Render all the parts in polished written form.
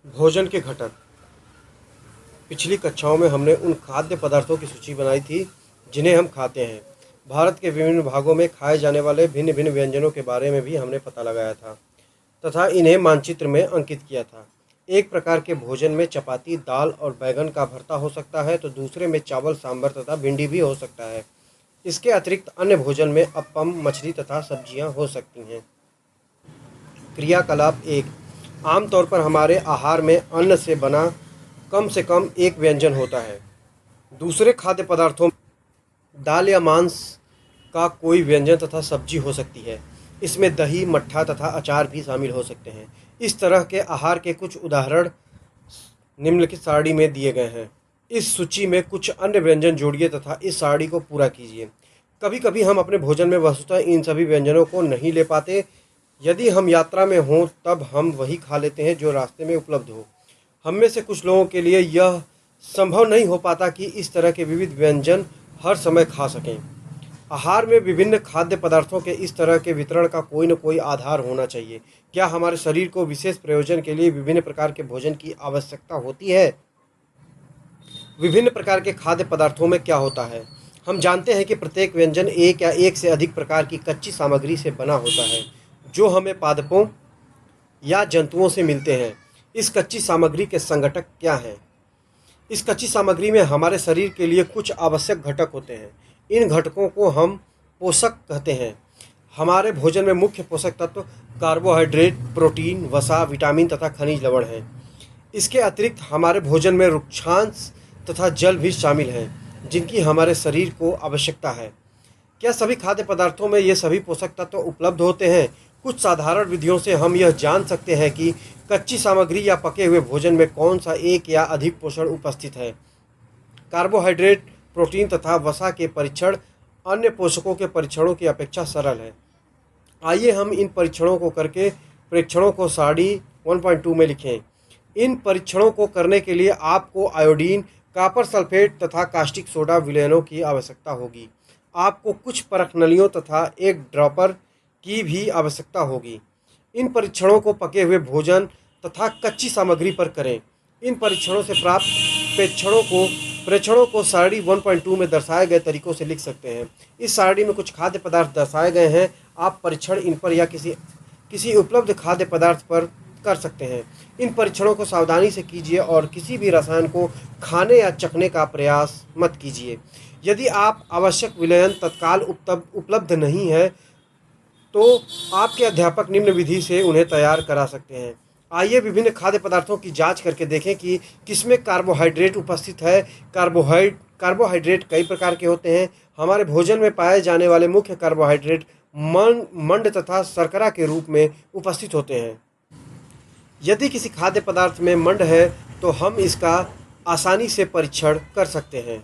भोजन के घटक। पिछली कक्षाओं में हमने उन खाद्य पदार्थों की सूची बनाई थी जिन्हें हम खाते हैं। भारत के विभिन्न भागों में खाए जाने वाले भिन्न भिन्न व्यंजनों के बारे में भी हमने पता लगाया था तथा इन्हें मानचित्र में अंकित किया था। एक प्रकार के भोजन में चपाती, दाल और बैंगन का भरता हो सकता है, तो दूसरे में चावल, सांभर तथा भिंडी भी हो सकता है। इसके अतिरिक्त अन्य भोजन में अप्पम, मछली तथा सब्जियां हो सकती हैं। क्रियाकलाप एक। आमतौर पर हमारे आहार में अन्न से बना कम से कम एक व्यंजन होता है। दूसरे खाद्य पदार्थों में दाल या मांस का कोई व्यंजन तथा सब्जी हो सकती है। इसमें दही, मट्ठा तथा अचार भी शामिल हो सकते हैं। इस तरह के आहार के कुछ उदाहरण निम्नलिखित सारणी में दिए गए हैं। इस सूची में कुछ अन्य व्यंजन जोड़िए तथा इस सारणी को पूरा कीजिए। कभी कभी हम अपने भोजन में वस्तुतः इन सभी व्यंजनों को नहीं ले पाते। यदि हम यात्रा में हों तब हम वही खा लेते हैं जो रास्ते में उपलब्ध हो। हम में से कुछ लोगों के लिए यह संभव नहीं हो पाता कि इस तरह के विविध व्यंजन हर समय खा सकें। आहार में विभिन्न खाद्य पदार्थों के इस तरह के वितरण का कोई न कोई आधार होना चाहिए। क्या हमारे शरीर को विशेष प्रयोजन के लिए विभिन्न प्रकार के भोजन की आवश्यकता होती है? विभिन्न प्रकार के खाद्य पदार्थों में क्या होता है? हम जानते हैं कि प्रत्येक व्यंजन एक या एक से अधिक प्रकार की कच्ची सामग्री से बना होता है जो हमें पादपों या जंतुओं से मिलते हैं। इस कच्ची सामग्री के संघटक क्या हैं? इस कच्ची सामग्री में हमारे शरीर के लिए कुछ आवश्यक घटक होते हैं। इन घटकों को हम पोषक कहते हैं। हमारे भोजन में मुख्य पोषक तत्व कार्बोहाइड्रेट, प्रोटीन, वसा, विटामिन तथा खनिज लवण हैं। इसके अतिरिक्त हमारे भोजन में रुक्षांश तथा जल भी शामिल हैं जिनकी हमारे शरीर को आवश्यकता है। क्या सभी खाद्य पदार्थों में ये सभी पोषक तत्व उपलब्ध होते हैं? कुछ साधारण विधियों से हम यह जान सकते हैं कि कच्ची सामग्री या पके हुए भोजन में कौन सा एक या अधिक पोषण उपस्थित है। कार्बोहाइड्रेट, प्रोटीन तथा वसा के परीक्षण अन्य पोषकों के परीक्षणों की अपेक्षा सरल है। आइए हम इन परीक्षणों को करके प्रेक्षणों को सारणी 1.2 में लिखें। इन परीक्षणों को करने के लिए आपको आयोडीन, कॉपर सल्फेट तथा कास्टिक सोडा विलयनों की आवश्यकता होगी। आपको कुछ परखनलियों तथा एक ड्रॉपर की भी आवश्यकता होगी। इन परीक्षणों को पके हुए भोजन तथा कच्ची सामग्री पर करें। इन परीक्षणों से प्राप्त प्रेक्षणों को सारणी 1.2 में दर्शाए गए तरीकों से लिख सकते हैं। इस सारणी में कुछ खाद्य पदार्थ दर्शाए गए हैं। आप परीक्षण इन पर या किसी उपलब्ध खाद्य पदार्थ पर कर सकते हैं। इन परीक्षणों को सावधानी से कीजिए और किसी भी रसायन को खाने या चखने का प्रयास मत कीजिए। यदि आप आवश्यक विलयन तत्काल उपलब्ध नहीं है तो आपके अध्यापक निम्न विधि से उन्हें तैयार करा सकते हैं। आइए विभिन्न खाद्य पदार्थों की जांच करके देखें कि किसमें कार्बोहाइड्रेट उपस्थित है। कार्बोहाइड्रेट कई प्रकार के होते हैं। हमारे भोजन में पाए जाने वाले मुख्य कार्बोहाइड्रेट मंड तथा शर्करा के रूप में उपस्थित होते हैं। यदि किसी खाद्य पदार्थ में मंड है तो हम इसका आसानी से परीक्षण कर सकते हैं।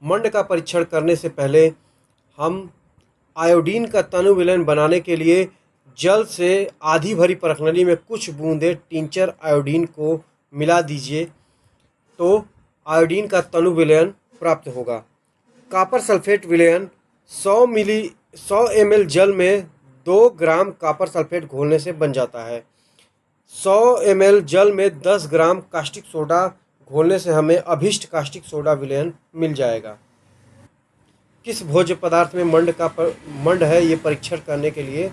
मंड का परीक्षण करने से पहले हम आयोडीन का तनु विलयन बनाने के लिए जल से आधी भरी परखनली में कुछ बूंदें टिंचर आयोडीन को मिला दीजिए तो आयोडीन का तनु विलयन प्राप्त होगा। कॉपर सल्फेट विलयन 100 ml जल में 2 ग्राम कॉपर सल्फेट घोलने से बन जाता है। 100 ml जल में 10 ग्राम कास्टिक सोडा घोलने से हमें अभिष्ट कास्टिक सोडा विलयन मिल जाएगा। किस भोज्य पदार्थ में मंड है, ये परीक्षण करने के लिए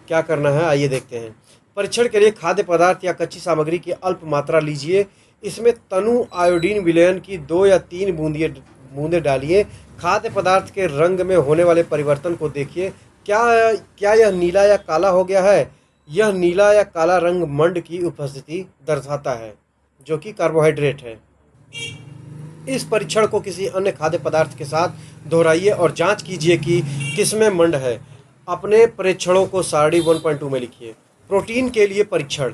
क्या करना है आइए देखते हैं। परीक्षण के लिए खाद्य पदार्थ या कच्ची सामग्री की अल्प मात्रा लीजिए। इसमें तनु आयोडीन विलयन की 2 या 3 बूंदें डालिए। खाद्य पदार्थ के रंग में होने वाले परिवर्तन को देखिए। क्या यह नीला या काला हो गया है? यह नीला या काला रंग मंड की उपस्थिति दर्शाता है जो कि कार्बोहाइड्रेट है। इस परीक्षण को किसी अन्य खाद्य पदार्थ के साथ दोहराइए और जांच कीजिए कि किसमें मंड है। अपने परीक्षणों को सारणी 1.2 में लिखिए। प्रोटीन के लिए परीक्षण।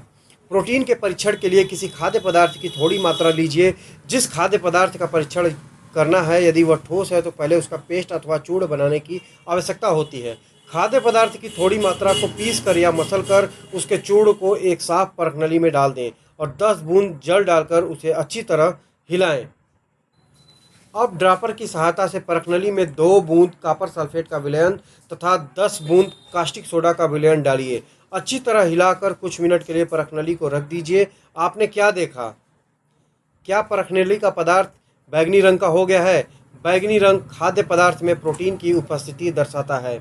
प्रोटीन के परीक्षण के लिए किसी खाद्य पदार्थ की थोड़ी मात्रा लीजिए। जिस खाद्य पदार्थ का परीक्षण करना है, यदि वह ठोस है तो पहले उसका पेस्ट अथवा चूर्ण बनाने की आवश्यकता होती है। खाद्य पदार्थ की थोड़ी मात्रा को पीस कर या मसल कर उसके चूर्ण को एक साफ परखनली में डाल दें और 10 बूंद जल डालकर उसे अच्छी तरह हिलाएं। अब ड्रॉपर की सहायता से परखनली में 2 बूंद कॉपर सल्फेट का विलयन तथा 10 बूंद कास्टिक सोडा का विलयन डालिए। अच्छी तरह हिलाकर कुछ मिनट के लिए परखनली को रख दीजिए। आपने क्या देखा? क्या परखनली का पदार्थ बैंगनी रंग का हो गया है? बैंगनी रंग खाद्य पदार्थ में प्रोटीन की उपस्थिति दर्शाता है।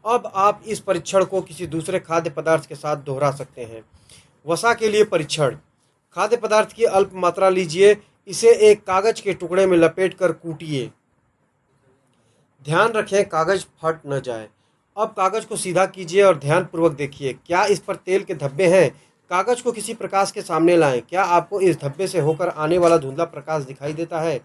अब आप इस परीक्षण को किसी दूसरे खाद्य पदार्थ के साथ दोहरा सकते हैं। वसा के लिए परीक्षण। खाद्य पदार्थ की अल्प मात्रा लीजिए, इसे एक कागज के टुकड़े में लपेटकर कूटिए। ध्यान रखें कागज फट न जाए। अब कागज को सीधा कीजिए और ध्यानपूर्वक देखिए, क्या इस पर तेल के धब्बे हैं? कागज को किसी प्रकाश के सामने लाएं। क्या आपको इस धब्बे से होकर आने वाला धुंधला प्रकाश दिखाई देता है?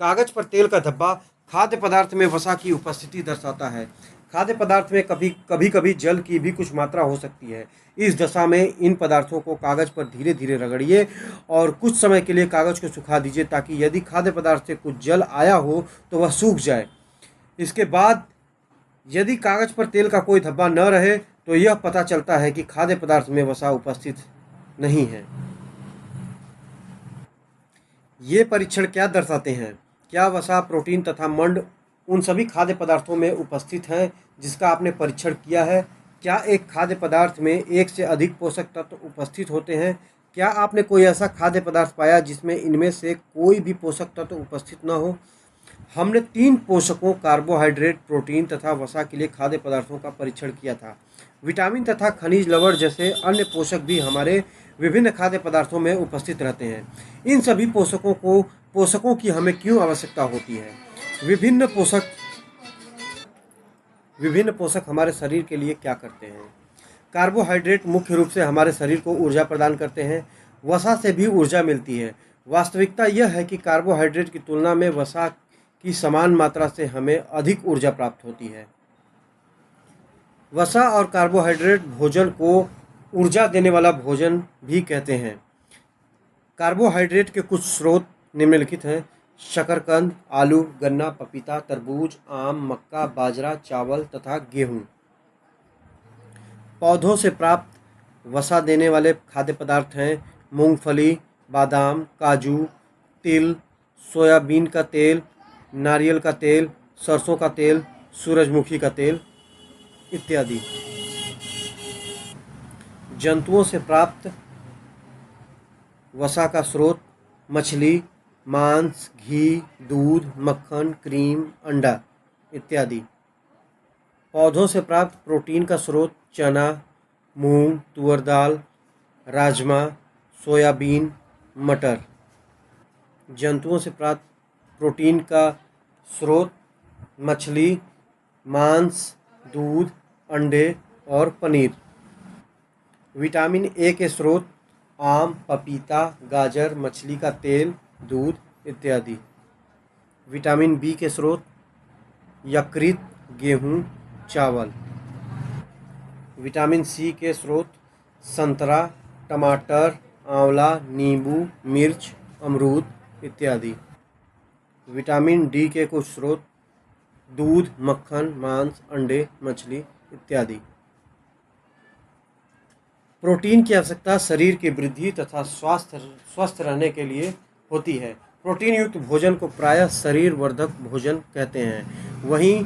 कागज पर तेल का धब्बा खाद्य पदार्थ में वसा की उपस्थिति दर्शाता है। खाद्य पदार्थ में कभी कभी जल की भी कुछ मात्रा हो सकती है। इस दशा में इन पदार्थों को कागज पर धीरे धीरे रगड़िए और कुछ समय के लिए कागज को सुखा दीजिए, ताकि यदि खाद्य पदार्थ से कुछ जल आया हो तो वह सूख जाए। इसके बाद यदि कागज पर तेल का कोई धब्बा न रहे तो यह पता चलता है कि खाद्य पदार्थ में वसा उपस्थित नहीं है। ये परीक्षण क्या दर्शाते हैं? क्या वसा, प्रोटीन तथा मंड उन सभी खाद्य पदार्थों में उपस्थित हैं जिसका आपने परीक्षण किया है? क्या एक खाद्य पदार्थ में एक से अधिक पोषक तत्व उपस्थित होते हैं? क्या आपने कोई ऐसा खाद्य पदार्थ पाया जिसमें इनमें से कोई भी पोषक तत्व उपस्थित न हो? हमने 3 पोषकों कार्बोहाइड्रेट, प्रोटीन तथा वसा के लिए खाद्य पदार्थों का परीक्षण किया था। विटामिन तथा खनिज लवण जैसे अन्य पोषक भी हमारे विभिन्न खाद्य पदार्थों में उपस्थित रहते हैं। इन सभी पोषकों की हमें क्यों आवश्यकता होती है? विभिन्न पोषक हमारे शरीर के लिए क्या करते हैं? कार्बोहाइड्रेट मुख्य रूप से हमारे शरीर को ऊर्जा प्रदान करते हैं। वसा से भी ऊर्जा मिलती है। वास्तविकता यह है कि कार्बोहाइड्रेट की तुलना में वसा की समान मात्रा से हमें अधिक ऊर्जा प्राप्त होती है। वसा और कार्बोहाइड्रेट भोजन को ऊर्जा देने वाला भोजन भी कहते हैं। कार्बोहाइड्रेट के कुछ स्रोत निम्नलिखित हैं: शकरकंद, आलू, गन्ना, पपीता, तरबूज, आम, मक्का, बाजरा, चावल तथा गेहूं। पौधों से प्राप्त वसा देने वाले खाद्य पदार्थ हैं मूंगफली, बादाम, काजू, तिल, सोयाबीन का तेल, नारियल का तेल, सरसों का तेल, सूरजमुखी का तेल इत्यादि। जंतुओं से प्राप्त वसा का स्रोत मछली, मांस, घी, दूध, मक्खन, क्रीम, अंडा इत्यादि। पौधों से प्राप्त प्रोटीन का स्रोत चना, मूंग, तुअर दाल, राजमा, सोयाबीन, मटर। जंतुओं से प्राप्त प्रोटीन का स्रोत मछली, मांस, दूध, अंडे और पनीर। विटामिन ए के स्रोत आम, पपीता, गाजर, मछली का तेल, दूध इत्यादि। विटामिन बी के स्रोत यकृत, गेहूं, चावल। विटामिन सी के स्रोत संतरा, टमाटर, आंवला, नींबू, मिर्च, अमरूद इत्यादि। विटामिन डी के कुछ स्रोत दूध, मक्खन, मांस, अंडे, मछली इत्यादि। प्रोटीन की आवश्यकता शरीर की वृद्धि तथा स्वस्थ रहने के लिए होती है। प्रोटीन युक्त भोजन को प्रायः शरीर वर्धक भोजन कहते हैं। वहीं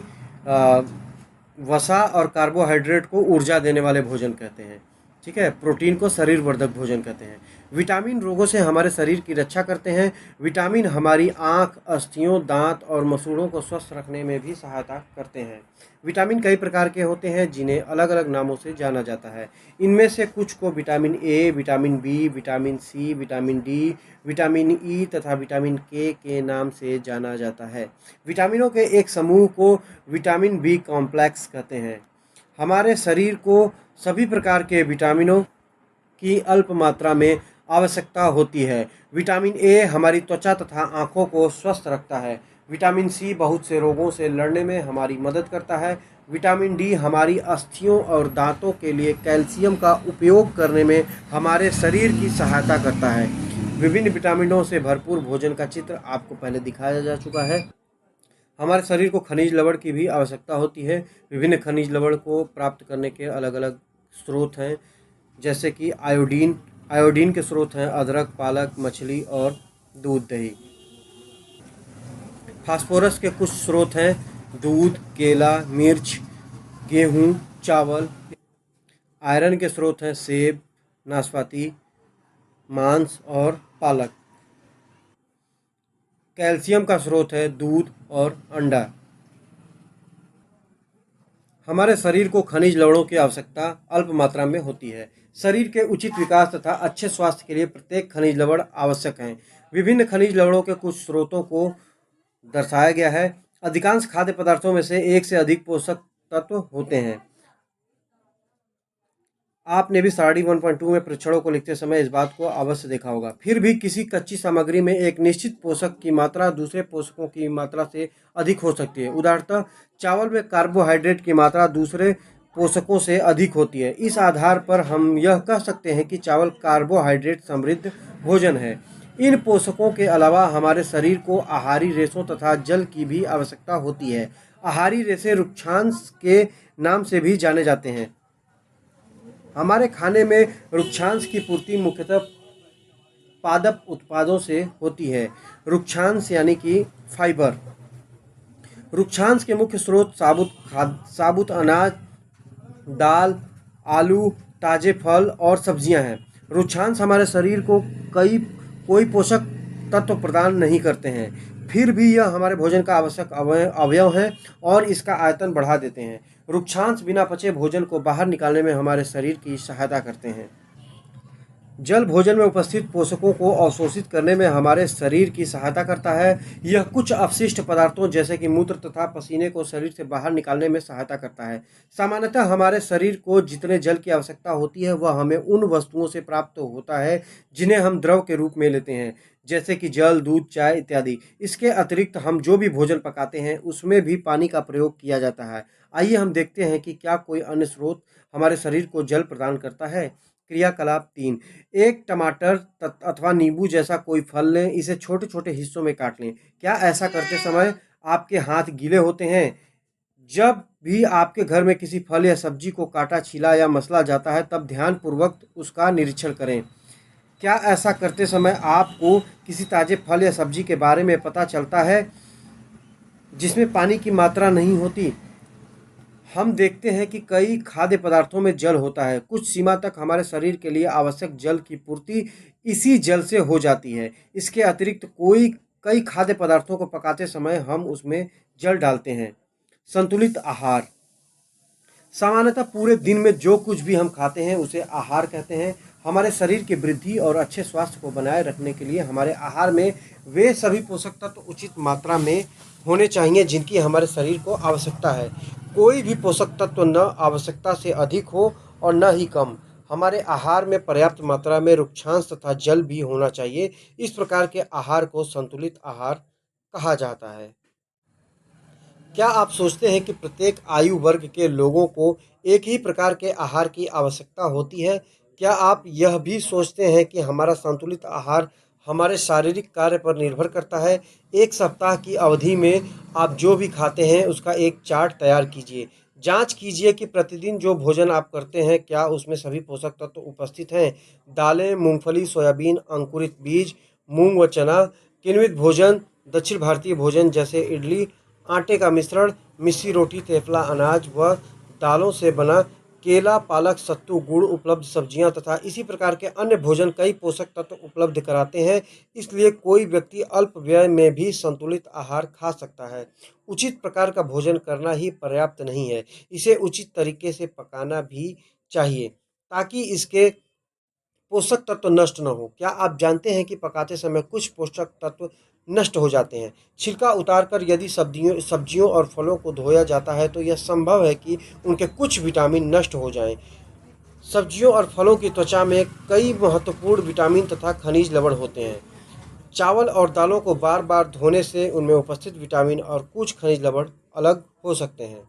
वसा और कार्बोहाइड्रेट को ऊर्जा देने वाले भोजन कहते हैं। ठीक है, प्रोटीन को शरीर वर्धक भोजन कहते हैं। विटामिन रोगों से हमारे शरीर की रक्षा करते हैं। विटामिन हमारी आँख, अस्थियों, दांत और मसूड़ों को स्वस्थ रखने में भी सहायता करते हैं। विटामिन कई प्रकार के होते हैं जिन्हें अलग अलग नामों से जाना जाता है। इनमें से कुछ को vitamin A, vitamin B, vitamin C, vitamin D, vitamin E तथा विटामिन के नाम से जाना जाता है। विटामिनों के एक समूह को विटामिन बी कॉम्प्लेक्स कहते हैं। हमारे शरीर को सभी प्रकार के विटामिनों की अल्प मात्रा में आवश्यकता होती है। विटामिन ए हमारी त्वचा तथा आँखों को स्वस्थ रखता है। विटामिन सी बहुत से रोगों से लड़ने में हमारी मदद करता है। विटामिन डी हमारी अस्थियों और दांतों के लिए कैल्शियम का उपयोग करने में हमारे शरीर की सहायता करता है। विभिन्न विटामिनों से भरपूर भोजन का चित्र आपको पहले दिखाया जा चुका है। हमारे शरीर को खनिज लवण की भी आवश्यकता होती है। विभिन्न खनिज लवण को प्राप्त करने के अलग अलग स्रोत हैं, जैसे कि आयोडीन के स्रोत हैं अदरक, पालक, मछली और दूध, दही। फास्फोरस के कुछ स्रोत हैं दूध, केला, मिर्च, गेहूं, चावल। आयरन के स्रोत हैं सेब, नाशपाती, मांस और पालक। कैल्शियम का स्रोत है दूध और अंडा। हमारे शरीर को खनिज लवणों की आवश्यकता अल्प मात्रा में होती है। शरीर के उचित विकास तथा अच्छे स्वास्थ्य के लिए प्रत्येक खनिज लवण आवश्यक हैं। विभिन्न खनिज लवणों के कुछ स्रोतों को दर्शाया गया है। अधिकांश खाद्य पदार्थों में से एक से अधिक पोषक तत्व होते हैं। आपने भी सारणी 1.2 में परीक्षणों को लिखते समय इस बात को अवश्य देखा होगा। फिर भी किसी कच्ची सामग्री में एक निश्चित पोषक की मात्रा दूसरे पोषकों की मात्रा से अधिक हो सकती है। उदाहरणतः चावल में कार्बोहाइड्रेट की मात्रा दूसरे पोषकों से अधिक होती है। इस आधार पर हम यह कह सकते हैं कि चावल कार्बोहाइड्रेट समृद्ध भोजन है। इन पोषकों के अलावा हमारे शरीर को आहारी रेशों तथा जल की भी आवश्यकता होती है। आहारी रेशे रुक्षांश के नाम से भी जाने जाते हैं। हमारे खाने में रुक्षांश की पूर्ति मुख्यतः पादप उत्पादों से होती है। रुक्षांश यानी कि फाइबर। रुक्षांश के मुख्य स्रोत साबुत अनाज, दाल, आलू, ताजे फल और सब्जियां हैं। रुक्षांश हमारे शरीर को कोई पोषक तत्व प्रदान नहीं करते हैं, फिर भी यह हमारे भोजन का आवश्यक अवयव है और इसका आयतन बढ़ा देते हैं। रुक्षांश बिना पचे भोजन को बाहर निकालने में हमारे शरीर की सहायता करते हैं। जल भोजन में उपस्थित पोषकों को अवशोषित करने में हमारे शरीर की सहायता करता है। यह कुछ अपशिष्ट पदार्थों जैसे कि मूत्र तथा पसीने को शरीर से बाहर निकालने में सहायता करता है। सामान्यतः हमारे शरीर को जितने जल की आवश्यकता होती है वह हमें उन वस्तुओं से प्राप्त होता है जिन्हें हम द्रव के रूप में लेते हैं, जैसे कि जल, दूध, चाय इत्यादि। इसके अतिरिक्त हम जो भी भोजन पकाते हैं उसमें भी पानी का प्रयोग किया जाता है। आइए हम देखते हैं कि क्या कोई अन्य स्रोत हमारे शरीर को जल प्रदान करता है। क्रियाकलाप 3। एक टमाटर अथवा नींबू जैसा कोई फल लें, इसे छोटे छोटे हिस्सों में काट लें। क्या ऐसा करते समय आपके हाथ गीले होते हैं? जब भी आपके घर में किसी फल या सब्जी को काटा, छीला या मसला जाता है तब ध्यानपूर्वक उसका निरीक्षण करें। क्या ऐसा करते समय आपको किसी ताजे फल या सब्जी के बारे में पता चलता है जिसमें पानी की मात्रा नहीं होती? हम देखते हैं कि कई खाद्य पदार्थों में जल होता है। कुछ सीमा तक हमारे शरीर के लिए आवश्यक जल की पूर्ति इसी जल से हो जाती है। इसके अतिरिक्त कई खाद्य पदार्थों को पकाते समय हम उसमें जल डालते हैं। संतुलित आहार। सामान्यतः पूरे दिन में जो कुछ भी हम खाते हैं उसे आहार कहते हैं। हमारे शरीर की वृद्धि और अच्छे स्वास्थ्य को बनाए रखने के लिए हमारे आहार में वे सभी पोषक तत्व उचित मात्रा में होने चाहिए जिनकी हमारे शरीर को आवश्यकता है। कोई भी पोषक तत्व न आवश्यकता से अधिक हो और न ही कम। हमारे आहार में पर्याप्त मात्रा में रुक्षांश तथा जल भी होना चाहिए। इस प्रकार के आहार को संतुलित आहार कहा जाता है। क्या आप सोचते हैं कि प्रत्येक आयु वर्ग के लोगों को एक ही प्रकार के आहार की आवश्यकता होती है? क्या आप यह भी सोचते हैं कि हमारा संतुलित आहार हमारे शारीरिक कार्य पर निर्भर करता है? एक सप्ताह की अवधि में आप जो भी खाते हैं उसका एक चार्ट तैयार कीजिए। जांच कीजिए कि प्रतिदिन जो भोजन आप करते हैं क्या उसमें सभी पोषक तत्व उपस्थित हैं। दालें, मूंगफली, सोयाबीन, अंकुरित बीज, मूंग व चना, किण्वित भोजन, दक्षिण भारतीय भोजन जैसे इडली, आटे का मिश्रण, मिस्सी रोटी, तेफला, अनाज व दालों से बना, केला, पालक, सत्तू, गुड़, उपलब्ध सब्जियां तथा इसी प्रकार के अन्य भोजन कई पोषक तत्व उपलब्ध कराते हैं। इसलिए कोई व्यक्ति अल्प व्यय में भी संतुलित आहार खा सकता है। उचित प्रकार का भोजन करना ही पर्याप्त नहीं है, इसे उचित तरीके से पकाना भी चाहिए ताकि इसके पोषक तत्व नष्ट न हो। क्या आप जानते हैं कि पकाते समय कुछ पोषक तत्व नष्ट हो जाते हैं? छिलका उतारकर यदि सब्जियों और फलों को धोया जाता है तो यह संभव है कि उनके कुछ विटामिन नष्ट हो जाएं। सब्जियों और फलों की त्वचा में कई महत्वपूर्ण विटामिन तथा खनिज लवण होते हैं। चावल और दालों को बार बार धोने से उनमें उपस्थित विटामिन और कुछ खनिज लवण अलग हो सकते हैं।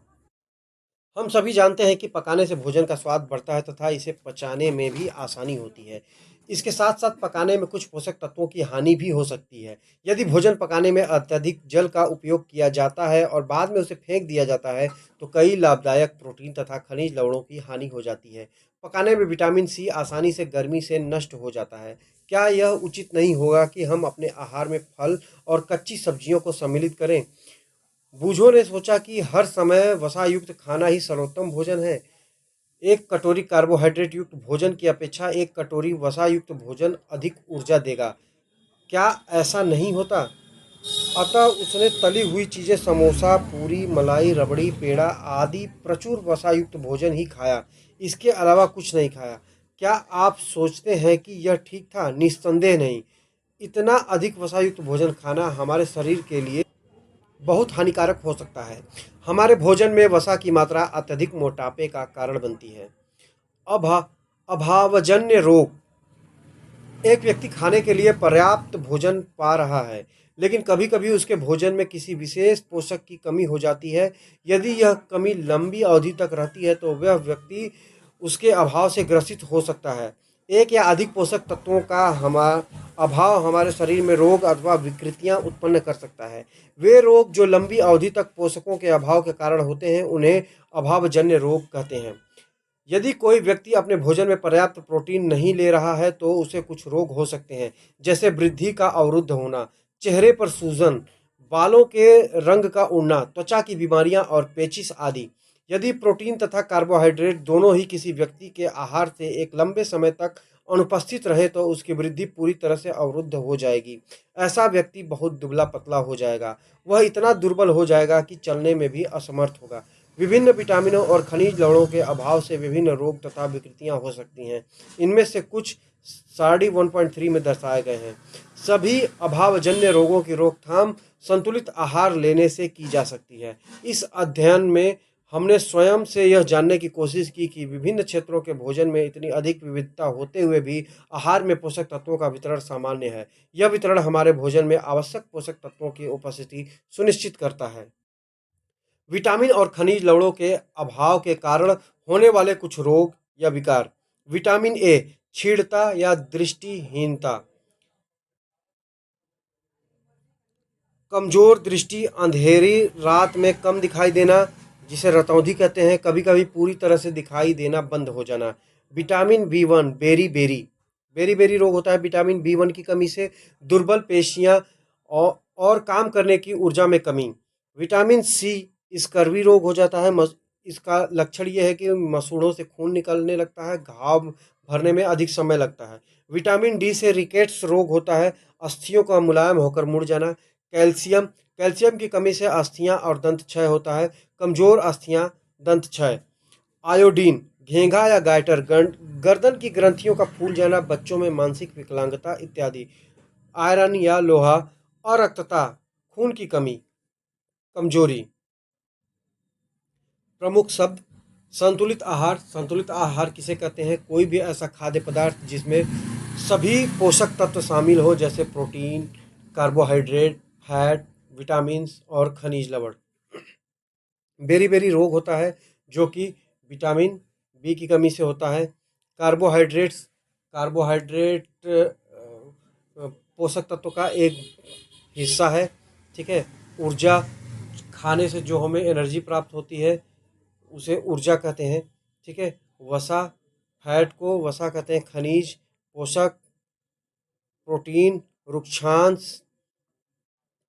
हम सभी जानते हैं कि पकाने से भोजन का स्वाद बढ़ता है तथा इसे पचाने में भी आसानी होती है। इसके साथ साथ पकाने में कुछ पोषक तत्वों की हानि भी हो सकती है। यदि भोजन पकाने में अत्यधिक जल का उपयोग किया जाता है और बाद में उसे फेंक दिया जाता है तो कई लाभदायक प्रोटीन तथा खनिज लवणों की हानि हो जाती है। पकाने में विटामिन सी आसानी से गर्मी से नष्ट हो जाता है। क्या यह उचित नहीं होगा कि हम अपने आहार में फल और कच्ची सब्जियों को सम्मिलित करें? बूझों ने सोचा कि हर समय वसा युक्त खाना ही सर्वोत्तम भोजन है। एक कटोरी कार्बोहाइड्रेट युक्त भोजन की अपेक्षा एक कटोरी वसा युक्त भोजन अधिक ऊर्जा देगा। क्या ऐसा नहीं होता? अतः उसने तली हुई चीज़ें, समोसा, पूरी, मलाई, रबड़ी, पेड़ा आदि प्रचुर वसायुक्त भोजन ही खाया, इसके अलावा कुछ नहीं खाया। क्या आप सोचते हैं कि यह ठीक था? निस्संदेह नहीं। इतना अधिक वसायुक्त भोजन खाना हमारे शरीर के लिए बहुत हानिकारक हो सकता है। हमारे भोजन में वसा की मात्रा अत्यधिक मोटापे का कारण बनती है। अभा अभावजन्य रोग। एक व्यक्ति खाने के लिए पर्याप्त भोजन पा रहा है, लेकिन कभी-कभी उसके भोजन में किसी विशेष पोषक की कमी हो जाती है। यदि यह कमी लंबी अवधि तक रहती है तो वह व्यक्ति उसके अभाव से ग्रसित हो सकता है। एक या अधिक पोषक तत्वों का अभाव हमारे शरीर में रोग अथवा विकृतियां उत्पन्न कर सकता है। वे रोग जो लंबी अवधि तक पोषकों के अभाव के कारण होते हैं, उन्हें अभावजन्य रोग कहते हैं। यदि कोई व्यक्ति अपने भोजन में पर्याप्त प्रोटीन नहीं ले रहा है तो उसे कुछ रोग हो सकते हैं, जैसे वृद्धि का अवरुद्ध होना, चेहरे पर सूजन, बालों के रंग का उड़ना, त्वचा की बीमारियां और पेचिश आदि। यदि प्रोटीन तथा कार्बोहाइड्रेट दोनों ही किसी व्यक्ति के आहार से एक लंबे समय तक अनुपस्थित रहे तो उसकी वृद्धि पूरी तरह से अवरुद्ध हो जाएगी। ऐसा व्यक्ति बहुत दुबला पतला हो जाएगा। वह इतना दुर्बल हो जाएगा कि चलने में भी असमर्थ होगा। विभिन्न विटामिनों और खनिज लवणों के अभाव से विभिन्न रोग तथा विकृतियां हो सकती हैं। इनमें से कुछ सारणी 1.3 में दर्शाए गए हैं। सभी अभावजन्य रोगों की रोकथाम संतुलित आहार लेने से की जा सकती है। इस अध्ययन में हमने स्वयं से यह जानने की कोशिश की कि विभिन्न क्षेत्रों के भोजन में इतनी अधिक विविधता होते हुए भी आहार में पोषक तत्वों का वितरण सामान्य है। यह वितरण हमारे भोजन में आवश्यक पोषक तत्वों की उपस्थिति सुनिश्चित करता है। विटामिन और खनिज लवणों के अभाव के कारण होने वाले कुछ रोग या विकार। विटामिन ए, क्षीणता या दृष्टिहीनता। कमजोर दृष्टि, अंधेरी रात में कम दिखाई देना, जिसे रतौंधी कहते हैं, कभी कभी पूरी तरह से दिखाई देना बंद हो जाना। Vitamin B 1, beriberi beri रोग होता है विटामिन बी 1 की कमी से। दुर्बल पेशियां और काम करने की ऊर्जा में कमी। विटामिन सी, स्कर्वी रोग हो जाता है। इसका लक्षण यह है कि मसूड़ों से खून निकलने लगता है, घाव भरने में अधिक समय लगता है। विटामिन डी से रिकेट्स रोग होता है, अस्थियों का मुलायम होकर मुड़ जाना। कैल्शियम, कैल्शियम की कमी से अस्थियां और दंत क्षय होता है, कमजोर अस्थियां, दंत क्षय। आयोडीन, घेंघा या गाइटर, गर्दन की ग्रंथियों का फूल जाना, बच्चों में मानसिक विकलांगता इत्यादि। आयरन या लोहा, अरक्तता, खून की कमी, कमजोरी। प्रमुख शब्द। संतुलित आहार। संतुलित आहार किसे कहते हैं? कोई भी ऐसा खाद्य पदार्थ जिसमें सभी पोषक तत्व शामिल हो, जैसे प्रोटीन, कार्बोहाइड्रेट, फैट, विटामिन्स और खनिज लवण। बेरी बेरी रोग होता है जो कि विटामिन बी की कमी से होता है। कार्बोहाइड्रेट पोषक तत्व का एक हिस्सा है। ठीक है। ऊर्जा, खाने से जो हमें एनर्जी प्राप्त होती है उसे ऊर्जा कहते हैं। ठीक है। वसा, फैट को वसा कहते हैं। खनिज, पोषक, प्रोटीन,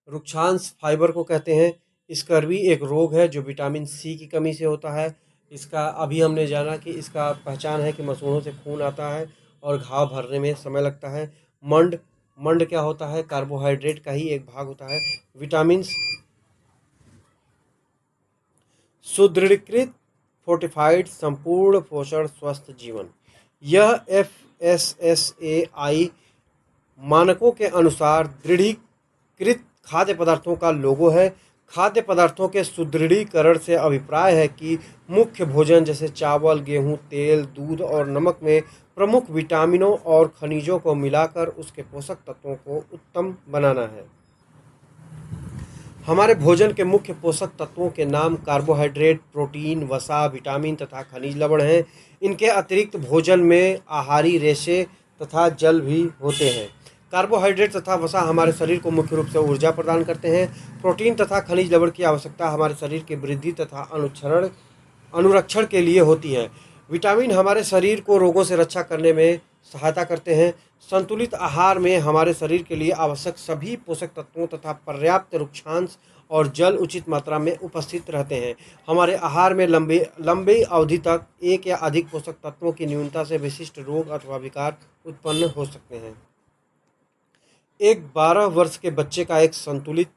रुक्षांश फाइबर को कहते हैं। स्कर्वी एक रोग है जो विटामिन सी की कमी से होता है। इसका अभी हमने जाना कि इसका पहचान है कि मसूड़ों से खून आता है और घाव भरने में समय लगता है। मंड, मंड क्या होता है? कार्बोहाइड्रेट का ही एक भाग होता है। विटामिन सुदृढ़ीकृत, फोर्टिफाइड, संपूर्ण पोषण, स्वस्थ जीवन। यह FSSAI मानकों के अनुसार दृढ़ीकृत खाद्य पदार्थों का लोगो है। खाद्य पदार्थों के सुदृढ़ीकरण से अभिप्राय है कि मुख्य भोजन जैसे चावल, गेहूं, तेल, दूध और नमक में प्रमुख विटामिनों और खनिजों को मिलाकर उसके पोषक तत्वों को उत्तम बनाना है। हमारे भोजन के मुख्य पोषक तत्वों के नाम कार्बोहाइड्रेट, प्रोटीन, वसा, विटामिन तथा खनिज लवण हैं। इनके अतिरिक्त भोजन में आहारी रेशे तथा जल भी होते हैं। कार्बोहाइड्रेट तथा वसा हमारे शरीर को मुख्य रूप से ऊर्जा प्रदान करते हैं। प्रोटीन तथा खनिज लवण की आवश्यकता हमारे शरीर की वृद्धि तथा अनुरक्षण के लिए होती है। विटामिन हमारे शरीर को रोगों से रक्षा करने में सहायता करते हैं। संतुलित आहार में हमारे शरीर के लिए आवश्यक सभी पोषक तत्वों तथा पर्याप्त रुक्षांश और जल उचित मात्रा में उपस्थित रहते हैं। हमारे आहार में लंबी अवधि तक एक या अधिक पोषक तत्वों की न्यूनता से विशिष्ट रोग अथवा विकार उत्पन्न हो सकते हैं। एक 12 वर्ष के बच्चे का एक संतुलित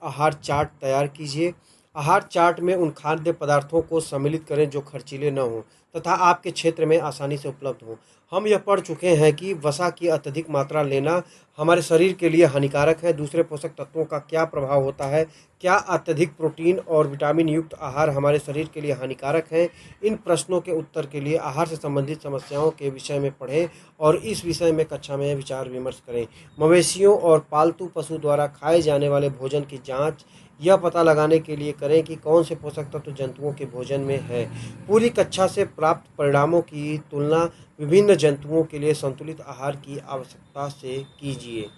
आहार चार्ट तैयार कीजिए। आहार चार्ट में उन खाद्य पदार्थों को सम्मिलित करें जो खर्चीले न हों तथा आपके क्षेत्र में आसानी से उपलब्ध हों। हम यह पढ़ चुके हैं कि वसा की अत्यधिक मात्रा लेना हमारे शरीर के लिए हानिकारक है। दूसरे पोषक तत्वों का क्या प्रभाव होता है? क्या अत्यधिक प्रोटीन और विटामिन युक्त आहार हमारे शरीर के लिए हानिकारक है? इन प्रश्नों के उत्तर के लिए आहार से संबंधित समस्याओं के विषय में पढ़ें और इस विषय में कक्षा में विचार विमर्श करें। मवेशियों और पालतू पशु द्वारा खाए जाने वाले भोजन की जांच यह पता लगाने के लिए करें कि कौन से पोषक तत्व जंतुओं के भोजन में है। पूरी कक्षा से प्राप्त परिणामों की तुलना विभिन्न जंतुओं के लिए संतुलित आहार की आवश्यकता से कीजिए।